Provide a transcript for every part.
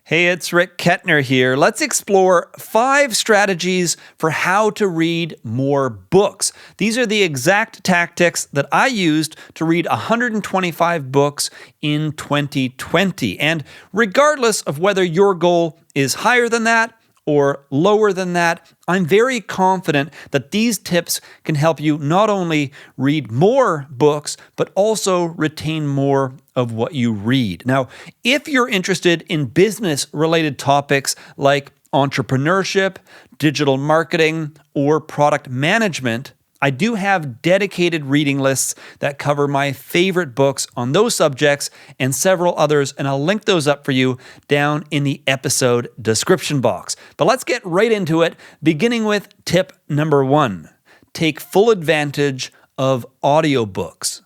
Hey, it's Rick Kettner here. Let's explore 5 strategies for how to read more books. These are the exact tactics that I used to read 125 books in 2020. And regardless of whether your goal is higher than that or lower than that, I'm very confident that these tips can help you not only read more books, but also retain more of what you read. Now, if you're interested in business-related topics like entrepreneurship, digital marketing, or product management, I do have dedicated reading lists that cover my favorite books on those subjects and several others, and I'll link those up for you down in the episode description box. But let's get right into it, beginning with tip number 1. Take full advantage of audiobooks.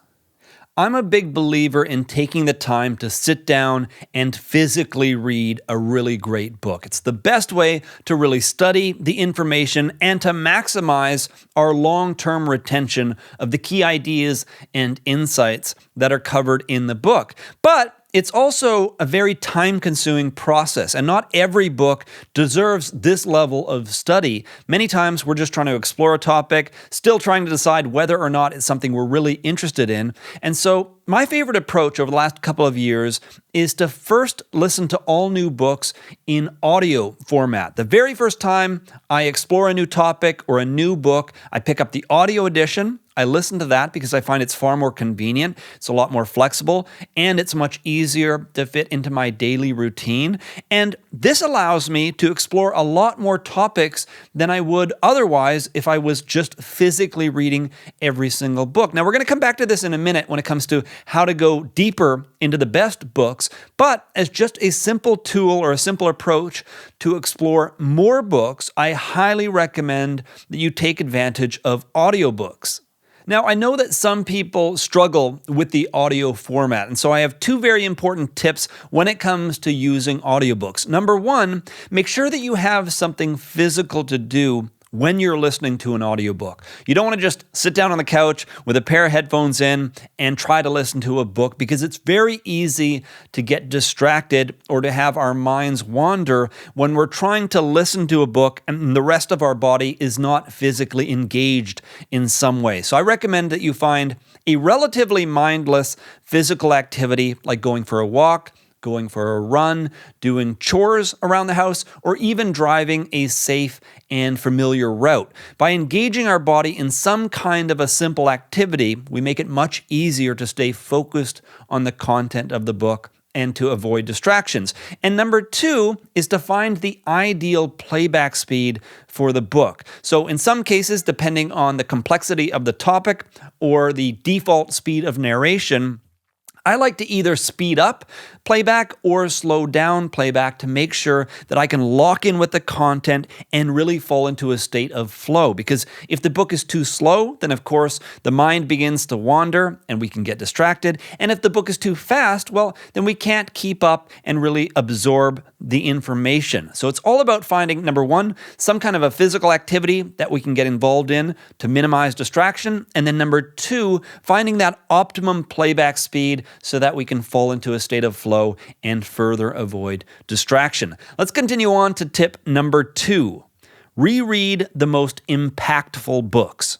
I'm a big believer in taking the time to sit down and physically read a really great book. It's the best way to really study the information and to maximize our long-term retention of the key ideas and insights that are covered in the book. But it's also a very time-consuming process, and not every book deserves this level of study. Many times we're just trying to explore a topic, still trying to decide whether or not it's something we're really interested in. And so my favorite approach over the last couple of years is to first listen to all new books in audio format. The very first time I explore a new topic or a new book, I pick up the audio edition. I listen to that because I find it's far more convenient, it's a lot more flexible, and it's much easier to fit into my daily routine. And this allows me to explore a lot more topics than I would otherwise if I was just physically reading every single book. Now, we're going to come back to this in a minute when it comes to how to go deeper into the best books, but as just a simple tool or a simple approach to explore more books, I highly recommend that you take advantage of audiobooks. Now, I know that some people struggle with the audio format, and so I have 2 very important tips when it comes to using audiobooks. Number 1, make sure that you have something physical to do when you're listening to an audiobook. You don't want to just sit down on the couch with a pair of headphones in and try to listen to a book, because it's very easy to get distracted or to have our minds wander when we're trying to listen to a book and the rest of our body is not physically engaged in some way. So I recommend that you find a relatively mindless physical activity like going for a walk, going for a run, doing chores around the house, or even driving a safe and familiar route. By engaging our body in some kind of a simple activity, we make it much easier to stay focused on the content of the book and to avoid distractions. And number 2 is to find the ideal playback speed for the book. So in some cases, depending on the complexity of the topic or the default speed of narration, I like to either speed up playback or slow down playback to make sure that I can lock in with the content and really fall into a state of flow. Because if the book is too slow, then of course the mind begins to wander and we can get distracted. And if the book is too fast, well, then we can't keep up and really absorb the information. So it's all about finding, number 1, some kind of a physical activity that we can get involved in to minimize distraction. And then number 2, finding that optimum playback speed so that we can fall into a state of flow and further avoid distraction. Let's continue on to tip number 2. Reread the most impactful books.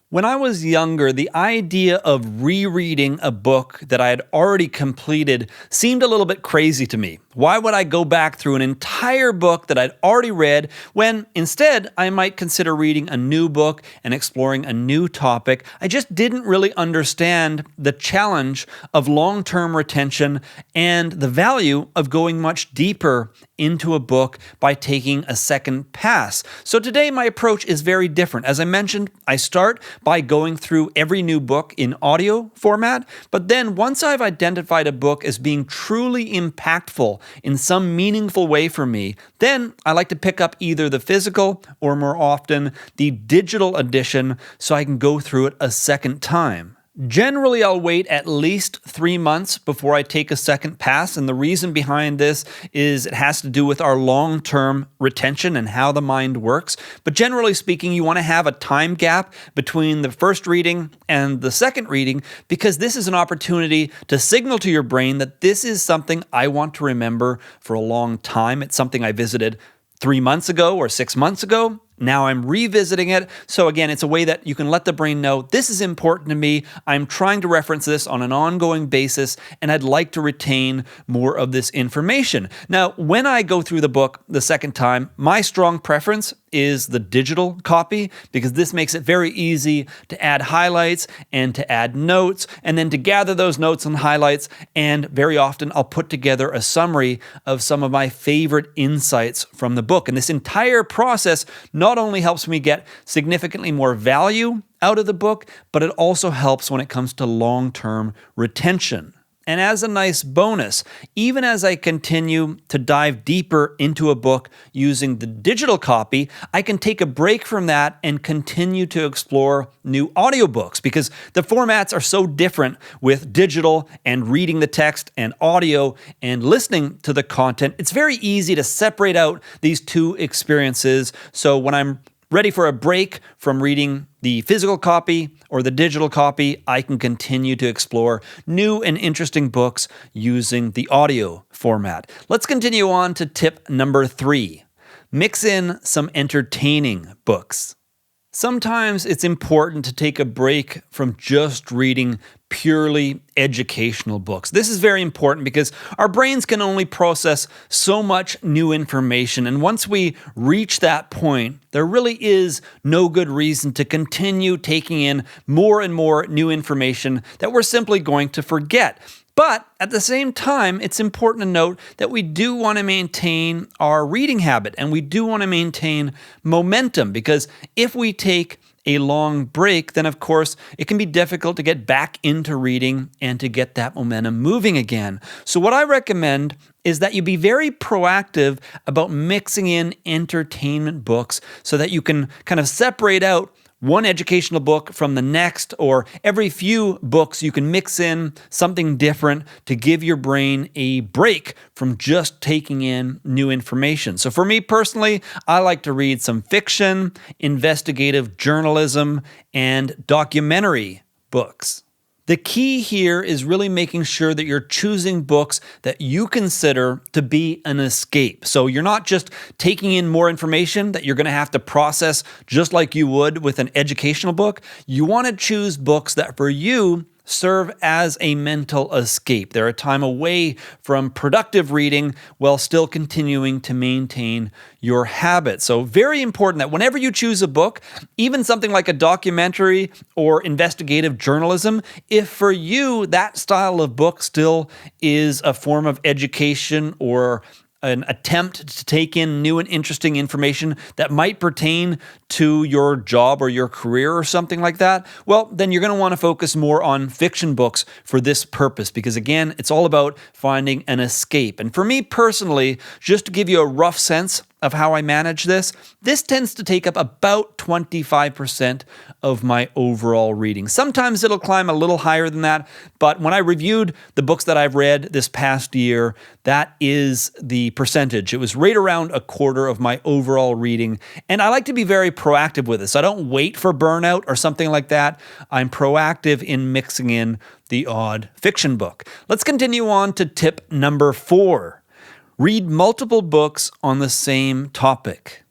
When I was younger, the idea of rereading a book that I had already completed seemed a little bit crazy to me. Why would I go back through an entire book that I'd already read when instead I might consider reading a new book and exploring a new topic? I just didn't really understand the challenge of long-term retention and the value of going much deeper into a book by taking a second pass. So today my approach is very different. As I mentioned, I start by going through every new book in audio format, but then once I've identified a book as being truly impactful in some meaningful way for me, then I like to pick up either the physical or more often the digital edition so I can go through it a second time. Generally, I'll wait at least 3 months before I take a second pass. And the reason behind this is it has to do with our long-term retention and how the mind works. But generally speaking, you want to have a time gap between the first reading and the second reading, because this is an opportunity to signal to your brain that this is something I want to remember for a long time. It's something I visited 3 months ago or 6 months ago. Now I'm revisiting it. So again, it's a way that you can let the brain know this is important to me. I'm trying to reference this on an ongoing basis, and I'd like to retain more of this information. Now, when I go through the book the second time, my strong preference is the digital copy, because this makes it very easy to add highlights and to add notes, and then to gather those notes and highlights. And very often I'll put together a summary of some of my favorite insights from the book. And this entire process not only helps me get significantly more value out of the book, but it also helps when it comes to long-term retention. And as a nice bonus, even as I continue to dive deeper into a book using the digital copy, I can take a break from that and continue to explore new audiobooks, because the formats are so different with digital and reading the text and audio and listening to the content. It's very easy to separate out these two experiences. So when I'm ready for a break from reading the physical copy or the digital copy, I can continue to explore new and interesting books using the audio format. Let's continue on to tip number 3. Mix in some entertaining books. Sometimes it's important to take a break from just reading purely educational books. This is very important because our brains can only process so much new information. And once we reach that point, there really is no good reason to continue taking in more and more new information that we're simply going to forget. But at the same time, it's important to note that we do want to maintain our reading habit, and we do want to maintain momentum, because if we take a long break, then of course it can be difficult to get back into reading and to get that momentum moving again. So what I recommend is that you be very proactive about mixing in entertainment books so that you can kind of separate out one educational book from the next, or every few books you can mix in something different to give your brain a break from just taking in new information. So for me personally, I like to read some fiction, investigative journalism, and documentary books. The key here is really making sure that you're choosing books that you consider to be an escape. So you're not just taking in more information that you're going to have to process just like you would with an educational book. You want to choose books that for you serve as a mental escape. They're a time away from productive reading while still continuing to maintain your habit. So very important that whenever you choose a book, even something like a documentary or investigative journalism, if for you that style of book still is a form of education or an attempt to take in new and interesting information that might pertain to your job or your career or something like that, well, then you're going to want to focus more on fiction books for this purpose, because again, it's all about finding an escape. And for me personally, just to give you a rough sense of how I manage this tends to take up about 25% of my overall reading. Sometimes it'll climb a little higher than that, but when I reviewed the books that I've read this past year, that is the percentage. It was right around a quarter of my overall reading, and I like to be very proactive with this. I don't wait for burnout or something like that. I'm proactive in mixing in the odd fiction book. Let's continue on to tip number 4. Read multiple books on the same topic.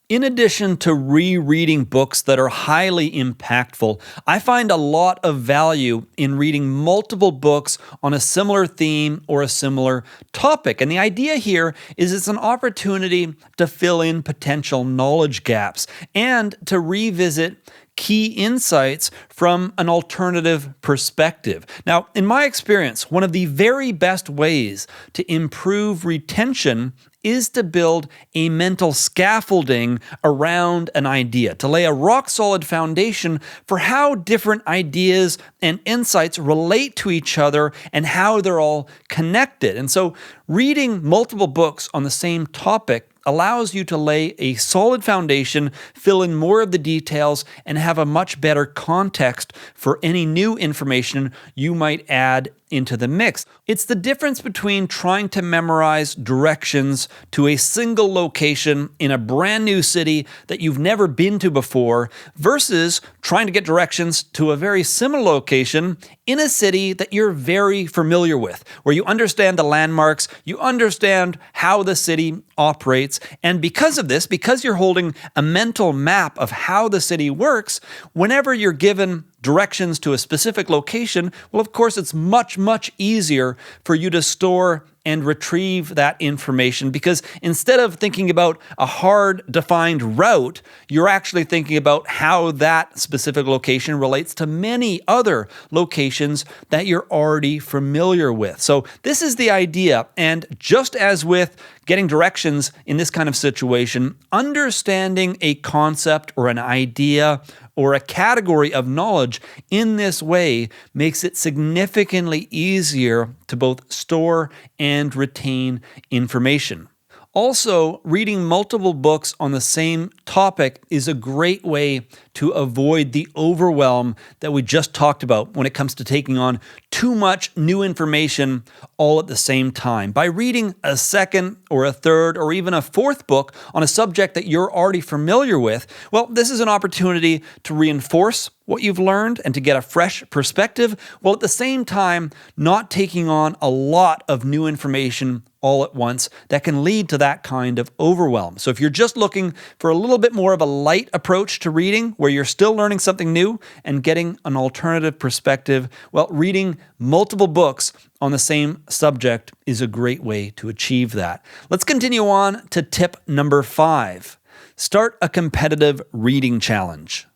In addition to rereading books that are highly impactful, I find a lot of value in reading multiple books on a similar theme or a similar topic. And the idea here is it's an opportunity to fill in potential knowledge gaps and to revisit key insights from an alternative perspective. Now, in my experience, one of the very best ways to improve retention is to build a mental scaffolding around an idea, to lay a rock-solid foundation for how different ideas and insights relate to each other and how they're all connected. And so Reading multiple books on the same topic allows you to lay a solid foundation, fill in more of the details, and have a much better context for any new information you might add into the mix. It's the difference between trying to memorize directions to a single location in a brand new city that you've never been to before versus trying to get directions to a very similar location in a city that you're very familiar with, where you understand the landmarks, you understand how the city operates, and because of this, because you're holding a mental map of how the city works, whenever you're given directions to a specific location, well, of course, it's much easier for you to store and retrieve that information because instead of thinking about a hard defined route, you're actually thinking about how that specific location relates to many other locations that you're already familiar with. So this is the idea. And just as with getting directions in this kind of situation, understanding a concept or an idea or a category of knowledge in this way makes it significantly easier to both store and retain information. Also, reading multiple books on the same topic is a great way to avoid the overwhelm that we just talked about when it comes to taking on too much new information all at the same time. By reading a second or a third or even a fourth book on a subject that you're already familiar with, well, this is an opportunity to reinforce what you've learned and to get a fresh perspective, while at the same time not taking on a lot of new information all at once that can lead to that kind of overwhelm. So if you're just looking for a little bit more of a light approach to reading, where you're still learning something new and getting an alternative perspective, well, reading multiple books on the same subject is a great way to achieve that. Let's continue on to tip number 5. Start a competitive reading challenge.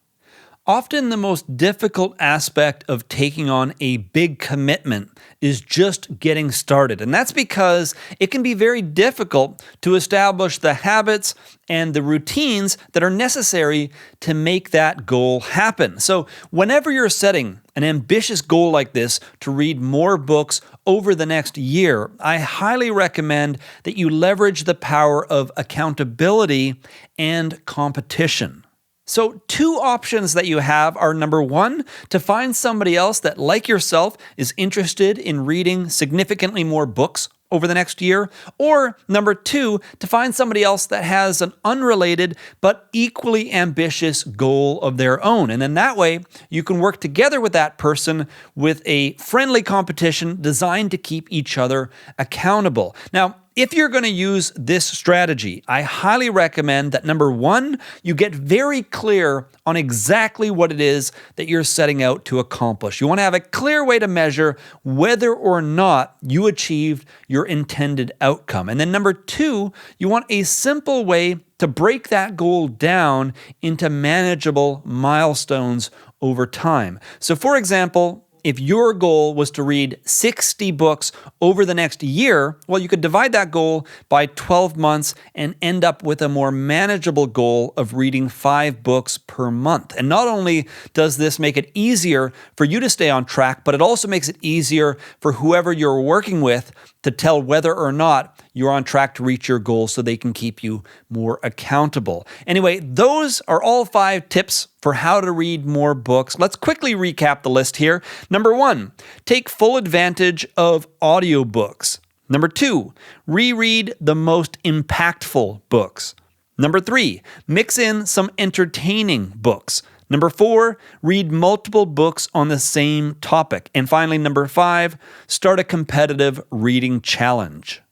Often the most difficult aspect of taking on a big commitment is just getting started. And that's because it can be very difficult to establish the habits and the routines that are necessary to make that goal happen. So whenever you're setting an ambitious goal like this to read more books over the next year, I highly recommend that you leverage the power of accountability and competition. So 2 options that you have are, number 1, to find somebody else that, like yourself, is interested in reading significantly more books over the next year, or number 2, to find somebody else that has an unrelated but equally ambitious goal of their own. And then that way, you can work together with that person with a friendly competition designed to keep each other accountable. Now, if you're going to use this strategy, I highly recommend that, number 1, you get very clear on exactly what it is that you're setting out to accomplish. You want to have a clear way to measure whether or not you achieved your intended outcome. And then number 2, you want a simple way to break that goal down into manageable milestones over time. So for example, if your goal was to read 60 books over the next year, well, you could divide that goal by 12 months and end up with a more manageable goal of reading 5 books per month. And not only does this make it easier for you to stay on track, but it also makes it easier for whoever you're working with to tell whether or not you're on track to reach your goals so they can keep you more accountable. Anyway, those are all 5 tips for how to read more books. Let's quickly recap the list here. Number 1, take full advantage of audiobooks. Number 2, reread the most impactful books. Number 3, mix in some entertaining books. Number 4, read multiple books on the same topic. And finally, number 5, start a competitive reading challenge.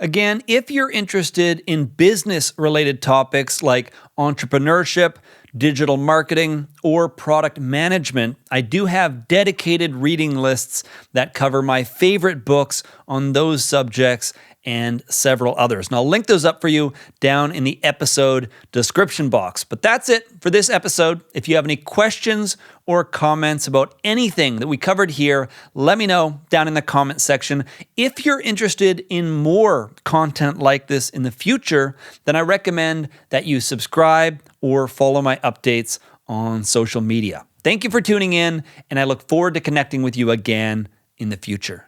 Again, if you're interested in business-related topics like entrepreneurship, digital marketing, or product management, I do have dedicated reading lists that cover my favorite books on those subjects and several others. And I'll link those up for you down in the episode description box. But that's it for this episode. If you have any questions or comments about anything that we covered here, let me know down in the comment section. If you're interested in more content like this in the future, then I recommend that you subscribe or follow my updates on social media. Thank you for tuning in, and I look forward to connecting with you again in the future.